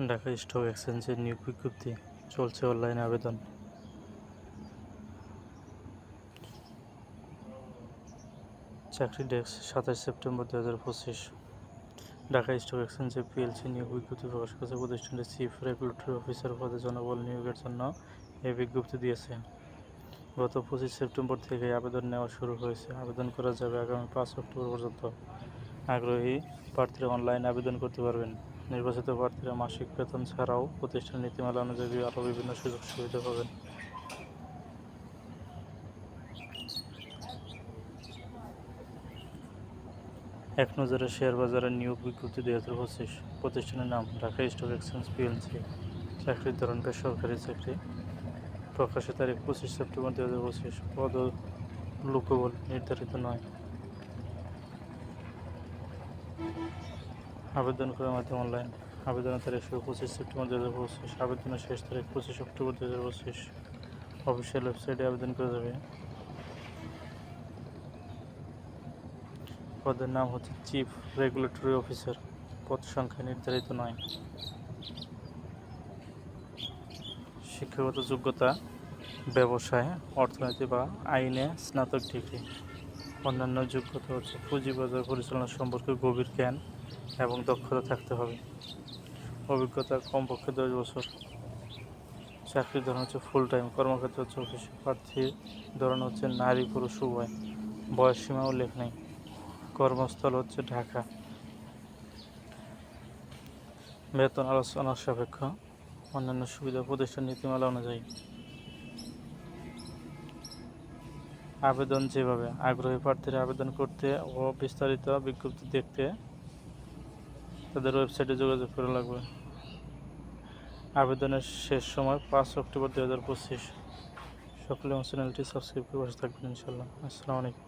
Dhaka stock এক্সচেঞ্জের নিয়োগ বিজ্ঞপ্তি চলছে অনলাইনে আবেদন। চাকরি ডেস্ক 27 সেপ্টেম্বর 2025। ঢাকা স্টক এক্সচেঞ্জে পিএলসি নিয়োগ বিজ্ঞপ্তি প্রকাশ করেছে। প্রতিষ্ঠানটির চিফ রেগুলেটরি অফিসার পদে জনবল নিয়োগের জন্য এই বিজ্ঞপ্তি দিয়েছে। গত 25 সেপ্টেম্বর থেকে আবেদন নেওয়া শুরু হয়েছে। আবেদন করা যাবে আগামী 5 অক্টোবর পর্যন্ত। আগ্রহী প্রার্থীরা অনলাইনে আবেদন করতে পারবেন। নির্বাচিত প্রার্থীরা মাসিক বেতন ছাড়াও প্রতিষ্ঠান নীতিমালা অনুযায়ী আরও বিভিন্ন সুযোগ সুবিধা পাবেন। এক নজরে শেয়ার বাজারের নিয়োগ বিজ্ঞপ্তি 2025। প্রতিষ্ঠানের নাম ঢাকা স্টক এক্সচেঞ্জ পিএলসি। চাকরির ধরন বেসরকারি চাকরি। প্রকাশের তারিখ 25 সেপ্টেম্বর 2025। পদ লোকবল নির্ধারিত নয়। আবেদন করার মাধ্যমে অনলাইন। আবেদনের তারিখ শুরু 25 সেপ্টেম্বর 2025। আবেদনের শেষ তারিখ 25 অক্টোবর 2025। অফিসিয়াল ওয়েবসাইটে আবেদন করা যাবে। পদের নাম হচ্ছে চিফ রেগুলেটরি অফিসার। পদ সংখ্যা নির্ধারিত নয়। শিক্ষাগত যোগ্যতা ব্যবসায়, অর্থনীতি বা আইনে স্নাতক ডিগ্রি। অন্যান্য যোগ্যতা হচ্ছে পুঁজিবাজার পরিচালনা সম্পর্কে গভীর জ্ঞান এবং দক্ষতা থাকতে হবে। অভিজ্ঞতা কমপক্ষে 10 বছর। চাকরির ধরন হচ্ছে ফুল টাইম। কর্মক্ষেত্র হচ্ছে অফিস। প্রার্থীর ধরন হচ্ছে নারী পুরুষ উভয়। বয়স সীমা উল্লেখ নেই। কর্মস্থল হচ্ছে ঢাকা। বেতন আলোচনা সাপেক্ষ। অন্যান্য সুবিধা প্রতিষ্ঠান নীতিমালা অনুযায়ী। আবেদন যেভাবে আগ্রহী প্রার্থীরা আবেদন করতে ও বিস্তারিত বিজ্ঞপ্তি দেখতে তাদের ওয়েবসাইটে যোগাযোগ করা লাগবে। আবেদনের শেষ সময় 5 অক্টোবর 2025। সকলে আমার চ্যানেলটি সাবস্ক্রাইব করে পাশে থাকবেন ইনশাআল্লাহ। আসসালামু আলাইকুম।